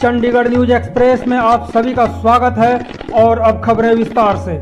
Chandigarh news express में आप सभी का स्वागत है और अब खबरें विस्तार से।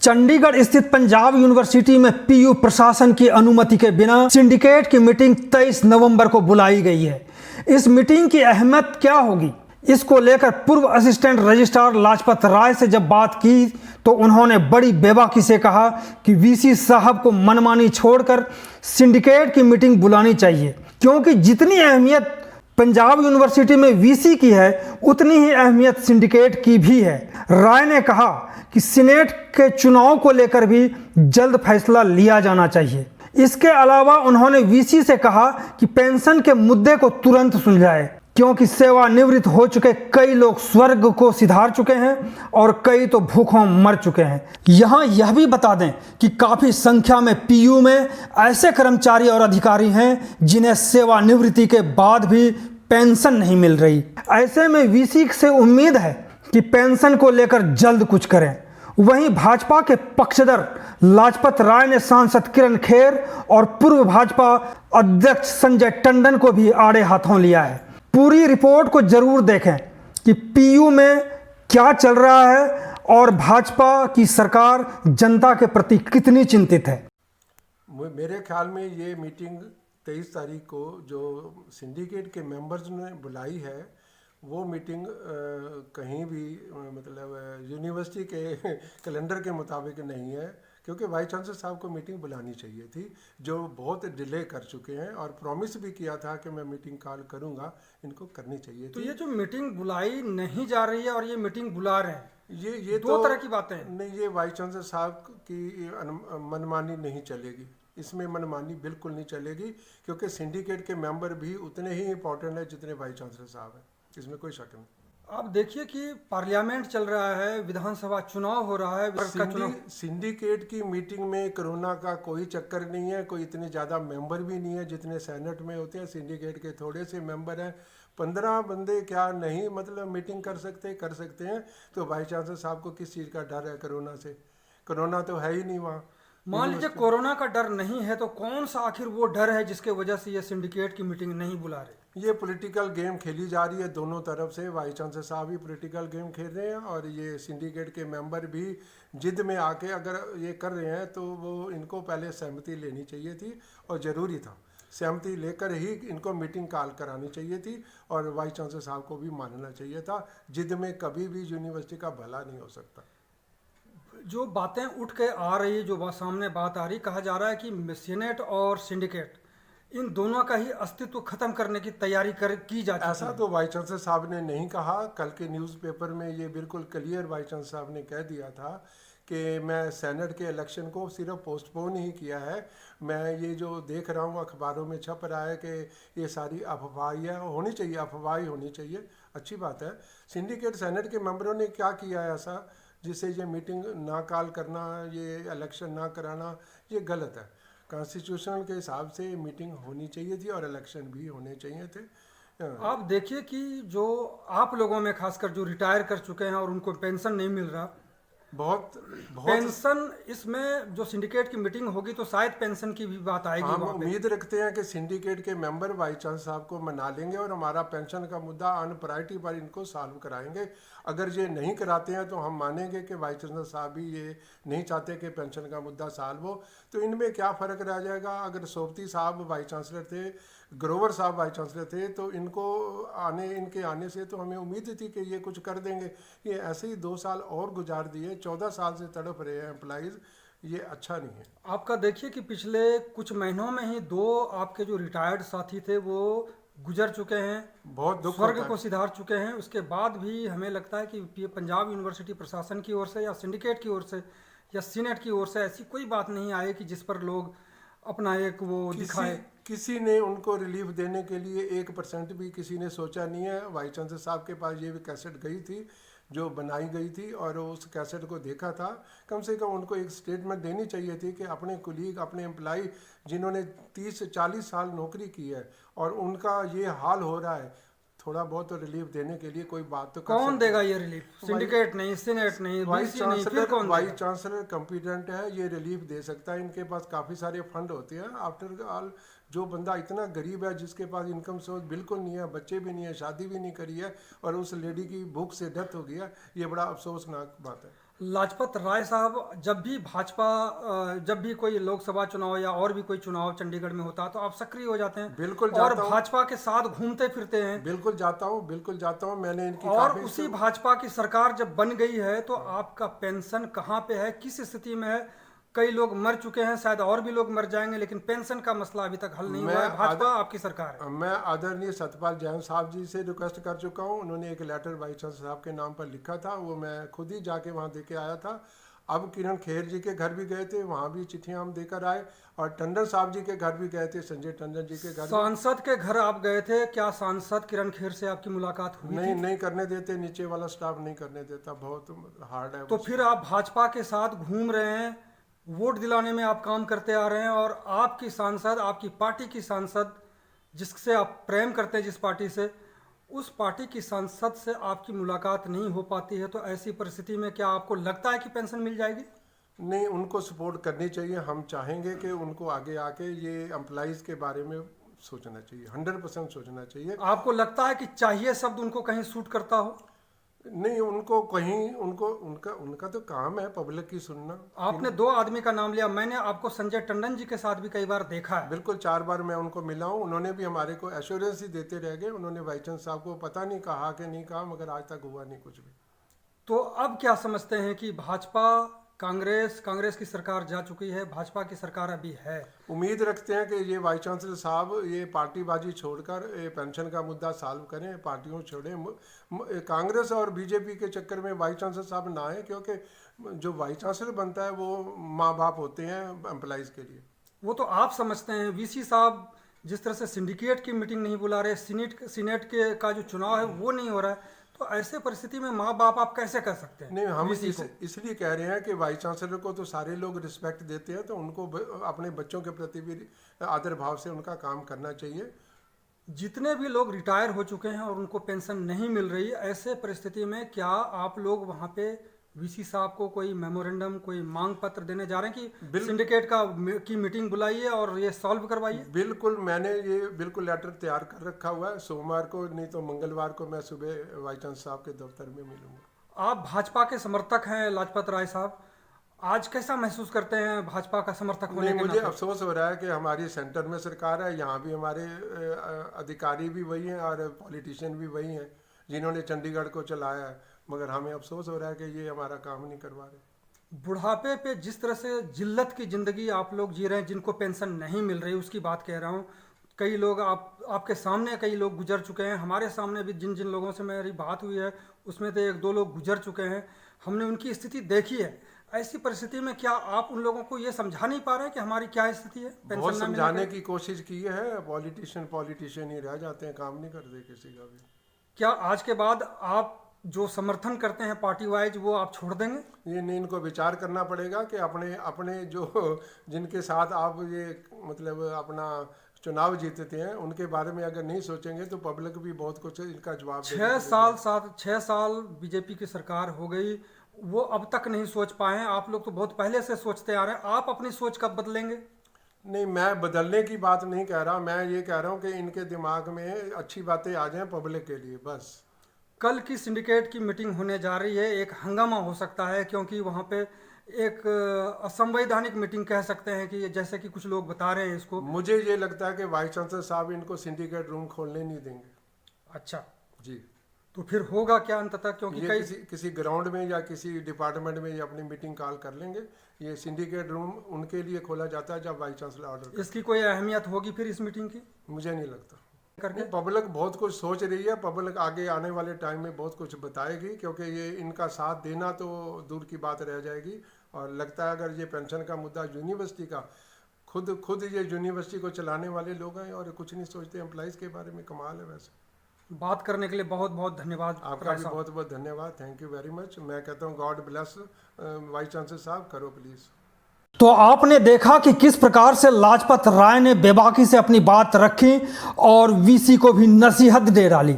चंडीगढ़ स्थित पंजाब यूनिवर्सिटी में पीयू प्रशासन की अनुमति के बिना सिंडिकेट की मीटिंग 23 नवंबर को बुलाई गई है। इस मीटिंग की अहमियत क्या होगी, इसको लेकर पूर्व असिस्टेंट रजिस्ट्रार लाजपत राय से जब बात की तो उन्होंने बड़ी बेबाकी से कहा कि वीसी साहब को मनमानी छोड़कर सिंडिकेट की मीटिंग बुलानी चाहिए, क्योंकि जितनी अहमियत पंजाब यूनिवर्सिटी में वीसी की है उतनी ही अहमियत सिंडिकेट की भी है। राय ने कहा कि सीनेट के चुनाव को लेकर भी जल्द फैसला लिया जाना चाहिए। इसके अलावा उन्होंने वीसी से कहा कि पेंशन के मुद्दे को तुरंत सुलझाए, क्योंकि सेवानिवृत्त हो चुके कई लोग स्वर्ग को सिधार चुके हैं और कई तो भूखों मर चुके हैं। यहाँ यह भी बता दें कि काफ़ी संख्या में पीयू में ऐसे कर्मचारी और अधिकारी हैं जिन्हें सेवानिवृत्ति के बाद भी पेंशन नहीं मिल रही। ऐसे में वीसी से उम्मीद है कि पेंशन को लेकर जल्द कुछ करें। वहीं भाजपा के पक्षधर लाजपत राय ने सांसद किरण खेर और पूर्व भाजपा अध्यक्ष संजय टंडन को भी आड़े हाथों लिया है। पूरी रिपोर्ट को जरूर देखें कि पीयू में क्या चल रहा है और भाजपा की सरकार जनता के प्रति कितनी चिंतित है। मेरे ख्याल में ये मीटिंग 23 तारीख को जो सिंडिकेट के मेंबर्स ने बुलाई है वो मीटिंग कहीं भी मतलब यूनिवर्सिटी के कैलेंडर के मुताबिक नहीं है, क्योंकि वाइस चांसलर साहब को मीटिंग बुलानी चाहिए थी, जो बहुत डिले कर चुके हैं और प्रॉमिस भी किया था कि मैं मीटिंग कॉल करूंगा, इनको करनी चाहिए थी। तो ये जो मीटिंग बुलाई नहीं जा रही है और ये मीटिंग बुला रहे हैं, ये दो तरह की बातें हैं। नहीं, ये वाइस चांसलर साहब की मनमानी नहीं चलेगी, इसमें मनमानी बिल्कुल नहीं चलेगी, क्योंकि सिंडिकेट के मेंबर भी उतने ही इंपॉर्टेंट है जितने वाइस चांसलर साहब हैं, इसमें कोई शक नहीं। आप देखिए कि पार्लियामेंट चल रहा है, विधानसभा चुनाव हो रहा है, सिंडिकेट की मीटिंग में कोरोना का कोई चक्कर नहीं है, कोई इतने ज़्यादा मेंबर भी नहीं है जितने सेनेट में होते हैं। सिंडिकेट के थोड़े से मेंबर हैं, 15 बंदे क्या नहीं मतलब मीटिंग कर सकते हैं। तो वाइस चांसलर साहब को किस चीज़ का डर है कोरोना से? कोरोना तो है ही नहीं वहाँ। मान लीजिए कोरोना का डर नहीं है तो कौन सा आखिर वो डर है जिसके वजह से ये सिंडिकेट की मीटिंग नहीं बुला रहे? ये पॉलिटिकल गेम खेली जा रही है दोनों तरफ से। वाइस चांसलर साहब भी पॉलिटिकल गेम खेल रहे हैं और ये सिंडिकेट के मेंबर भी जिद में आके अगर ये कर रहे हैं तो वो इनको पहले सहमति लेनी चाहिए थी और ज़रूरी था। सहमति लेकर ही इनको मीटिंग कॉल करानी चाहिए थी और वाइस चांसलर साहब को भी मानना चाहिए था। जिद में कभी भी यूनिवर्सिटी का भला नहीं हो सकता। जो बातें उठ के आ रही है, जो सामने बात आ रही, कहा जा रहा है कि सीनेट और सिंडिकेट इन दोनों का ही अस्तित्व खत्म करने की तैयारी की जा चुकी है। ऐसा तो वाइस चांसलर साहब ने नहीं कहा। कल के न्यूज़पेपर में ये बिल्कुल क्लियर वाइस चांसलर साहब ने कह दिया था कि मैं सेनेट के इलेक्शन को सिर्फ पोस्टपोन ही किया है। मैं ये जो देख रहा हूँ अखबारों में छप रहा है कि ये सारी अफवाह होनी चाहिए, अफवाह ही होनी चाहिए, अच्छी बात है। सिंडिकेट सेनेट के मेंबरों ने क्या किया है ऐसा जिससे ये मीटिंग ना कॉल करना, ये इलेक्शन ना कराना, ये गलत है। कॉन्स्टिट्यूशनल के हिसाब से मीटिंग होनी चाहिए थी और इलेक्शन भी होने चाहिए थे। आप देखिए कि जो आप लोगों में खासकर जो रिटायर कर चुके हैं और उनको पेंशन नहीं मिल रहा, बहुत पेंशन, इसमें जो सिंडिकेट की मीटिंग होगी तो शायद पेंशन की भी बात आएगी। हम उम्मीद रखते हैं कि सिंडिकेट के मेंबर वाइस चांसलर साहब को मना लेंगे और हमारा पेंशन का मुद्दा ऑन प्रायोरिटी पर इनको सॉल्व कराएंगे। अगर ये नहीं कराते हैं तो हम मानेंगे कि वाइस चांसलर साहब भी ये नहीं चाहते कि पेंशन का मुद्दा सॉल्व हो। तो इनमें क्या फ़र्क रह जाएगा? अगर सोबती साहब वाइस चांसलर थे, ग्रोवर साहब वाइस चांसलर थे, तो इनके आने से तो हमें उम्मीद थी कि ये कुछ कर देंगे। ये ऐसे ही 2 साल और गुजार दिए, 14 साल से तड़प रहे हैं एम्प्लॉइज़, ये अच्छा नहीं है। आपका देखिए कि पिछले कुछ महीनों में ही 2 आपके जो रिटायर्ड साथी थे वो गुजर चुके हैं, बहुत दुख स्वर्ग को सिधार चुके हैं। उसके बाद भी हमें लगता है कि पंजाब यूनिवर्सिटी प्रशासन की ओर से या सिंडिकेट की ओर से या सीनेट की ओर से ऐसी कोई बात नहीं आई कि जिस पर लोग अपना एक वो दिखाए। किसी ने उनको रिलीफ देने के लिए 1% भी किसी ने सोचा नहीं है। वाइस चांसलर साहब के पास ये भी कैसेट गई थी जो बनाई गई थी और उस कैसेट को देखा था। कम से कम उनको एक स्टेटमेंट देनी चाहिए थी कि अपने कुलीग, अपने एम्प्लॉई जिन्होंने 30 से 40 साल नौकरी की है और उनका ये हाल हो रहा है, थोड़ा बहुत तो रिलीफ देने के लिए कोई बात तो कौन देगा ये रिलीफ? सिंडिकेट नहीं, सीनेट नहीं, वाइस चांसलर चांसलर कॉम्पिटेंट है, ये रिलीफ दे सकता है। इनके पास काफ़ी सारे फंड होते हैं। आफ्टर ऑल जो बंदा इतना गरीब है, जिसके पास इनकम सोर्स बिल्कुल नहीं है, बच्चे भी नहीं है, शादी भी नहीं करी है, और उस लेडी की भूख से डेथ हो गई है, ये बड़ा अफसोसनाक बात है। लाजपत राय साहब, जब भी भाजपा जब भी कोई लोकसभा चुनाव या और भी कोई चुनाव चंडीगढ़ में होता है तो आप सक्रिय हो जाते हैं। बिल्कुल और जाता हूं। भाजपा के साथ घूमते फिरते हैं। बिल्कुल जाता हूँ, बिल्कुल जाता हूँ। मैंने इनकी और काफी उसी भाजपा की सरकार जब बन गई है तो आपका पेंशन कहाँ पे है, किस स्थिति में है? कई लोग मर चुके हैं, शायद और भी लोग मर जाएंगे, लेकिन पेंशन का मसला अभी तक हल नहीं हुआ है। भाजपा आपकी सरकार है। मैं आदरणीय सतपाल जैन साहब जी से रिक्वेस्ट कर चुका हूँ। उन्होंने एक लेटर वाइस चांसलर साहब के नाम पर लिखा था, वो मैं खुद ही जाके वहाँ दे के आया था। अब किरण खेर जी के घर भी गए थे, वहाँ भी चिट्ठियाँ हम देकर आए, और टंडन साहब जी के घर भी गए थे, संजय टंडन जी के घर। सांसद के घर आप गए थे, क्या सांसद किरण खेर से आपकी मुलाकात हुई? नहीं करने देते, नीचे वाला स्टाफ नहीं करने देता, बहुत हार्ड है। तो फिर आप भाजपा के साथ घूम रहे हैं, वोट दिलाने में आप काम करते आ रहे हैं, और आपकी सांसद, आपकी पार्टी की सांसद जिससे आप प्रेम करते हैं, जिस पार्टी से, उस पार्टी की सांसद से आपकी मुलाकात नहीं हो पाती है, तो ऐसी परिस्थिति में क्या आपको लगता है कि पेंशन मिल जाएगी? नहीं, उनको सपोर्ट करनी चाहिए। हम चाहेंगे कि उनको आगे आके ये एम्प्लॉइज के बारे में सोचना चाहिए, 100% सोचना चाहिए। आपको लगता है कि चाहिए शब्द उनको कहीं सूट करता हो? नहीं, उनको कहीं उनका तो काम है पब्लिक की सुनना। आपने 2 आदमी का नाम लिया, मैंने आपको संजय टंडन जी के साथ भी कई बार देखा है। बिल्कुल, 4 बार मैं उनको मिला हूँ। उन्होंने भी हमारे को एश्योरेंस ही देते रह गए। उन्होंने वाइस चांसलर साहब को पता नहीं कहा कि नहीं कहा, मगर आज तक हुआ नहीं कुछ भी। तो अब क्या समझते हैं कि भाजपा, कांग्रेस की सरकार जा चुकी है, भाजपा की सरकार अभी है? उम्मीद रखते हैं कि ये वाइस चांसलर साहब ये पार्टीबाजी छोड़कर ये पेंशन का मुद्दा सॉल्व करें, पार्टियों छोड़ें। कांग्रेस और बीजेपी के चक्कर में वाइस चांसलर साहब ना आए, क्योंकि जो वाइस चांसलर बनता है वो माँ बाप होते हैं एम्प्लॉइज के लिए। वो तो आप समझते हैं। वीसी साहब जिस तरह से सिंडिकेट की मीटिंग नहीं बुला रहे, सीनेट के का जो चुनाव है वो नहीं हो रहा है, तो ऐसे परिस्थिति में माँ बाप आप कैसे कर सकते हैं? नहीं, हम इसलिए कह रहे हैं कि वाइस चांसलर को तो सारे लोग रिस्पेक्ट देते हैं, तो उनको अपने बच्चों के प्रति भी आदर भाव से उनका काम करना चाहिए। जितने भी लोग रिटायर हो चुके हैं और उनको पेंशन नहीं मिल रही, ऐसे परिस्थिति में क्या आप लोग वहाँ पे वीसी साहब को कोई मेमोरेंडम, कोई मांग पत्र देने जा रहे हैं कि सिंडिकेट की मीटिंग बुलाइए और ये सॉल्व करवाइए? बिल्कुल, मैंने ये बिल्कुल लेटर तैयार कर रखा हुआ है। सोमवार को नहीं तो मंगलवार को मैं सुबह वाइस चांसलर साहब के दफ्तर में मिलूंगा। आप भाजपा के समर्थक हैं लाजपत राय साहब, आज कैसा महसूस करते हैं भाजपा का समर्थक होने के नाते? मुझे अफसोस हो रहा है कि हमारी सेंटर में सरकार है, यहाँ भी हमारे अधिकारी भी वही हैं और पॉलिटिशियन भी वही हैं जिन्होंने चंडीगढ़ को चलाया है, मगर हमें अफसोस हो रहा है कि ये हमारा काम नहीं करवा रहे। बुढ़ापे पे जिस तरह से जिल्लत की ज़िंदगी आप लोग जी रहे हैं, जिनको पेंशन नहीं मिल रही, उसकी बात कह रहा हूँ। कई लोग आपके सामने कई लोग गुजर चुके हैं, हमारे सामने भी जिन जिन लोगों से मेरी बात हुई है उसमें तो 1-2 लोग गुजर चुके हैं, हमने उनकी स्थिति देखी है। ऐसी परिस्थिति में क्या आप उन लोगों को ये समझा नहीं पा रहे हैं कि हमारी क्या स्थिति है? बहुत समझाने की कोशिश की है, पॉलिटिशियन ही रह जाते हैं, काम नहीं करते किसी का भी। क्या आज के बाद आप जो समर्थन करते हैं पार्टी वाइज वो आप छोड़ देंगे? ये नहीं, इनको विचार करना पड़ेगा कि अपने जो जिनके साथ आप ये मतलब अपना चुनाव जीतते हैं उनके बारे में अगर नहीं सोचेंगे तो पब्लिक भी बहुत कुछ इनका जवाब देगी। 6 साल बीजेपी की सरकार हो गई, वो अब तक नहीं सोच पाए हैं। आप लोग तो बहुत पहले से सोचते आ रहे हैं, आप अपनी सोच कब बदलेंगे? नहीं, मैं बदलने की बात नहीं कह रहा, मैं ये कह रहा हूँ कि इनके दिमाग में अच्छी बातें आ जाएं पब्लिक के लिए, बस। कल की सिंडिकेट की मीटिंग होने जा रही है, एक हंगामा हो सकता है, क्योंकि वहाँ पे एक असंवैधानिक मीटिंग कह सकते हैं कि जैसे कि कुछ लोग बता रहे हैं इसको। मुझे ये लगता है कि वाइस चांसलर साहब इनको सिंडिकेट रूम खोलने नहीं देंगे। अच्छा जी, तो फिर होगा क्या अंततः? क्योंकि ये किसी ग्राउंड में या किसी डिपार्टमेंट में ये अपनी मीटिंग कॉल कर लेंगे। ये सिंडिकेट रूम उनके लिए खोला जाता है जब वाइस चांसलर ऑर्डर। इसकी कोई अहमियत होगी फिर इस मीटिंग की? मुझे नहीं लगता। करके पब्लिक बहुत कुछ सोच रही है, पब्लिक आगे आने वाले टाइम में बहुत कुछ बताएगी, क्योंकि ये इनका साथ देना तो दूर की बात रह जाएगी। और लगता है अगर ये पेंशन का मुद्दा यूनिवर्सिटी का, खुद ये यूनिवर्सिटी को चलाने वाले लोग हैं और कुछ नहीं सोचते एम्प्लॉइज के बारे में। कमाल है। वैसे बात करने के लिए बहुत बहुत धन्यवाद। आपका भी बहुत बहुत धन्यवाद। Thank you very much. मैं कहता हूँ गॉड ब्लेस वाइस चांसलर साहब, करो प्लीज़। तो आपने देखा कि किस प्रकार से लाजपत राय ने बेबाकी से अपनी बात रखी और वीसी को भी नसीहत दे डाली।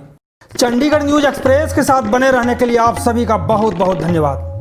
चंडीगढ़ न्यूज एक्सप्रेस के साथ बने रहने के लिए आप सभी का बहुत बहुत धन्यवाद।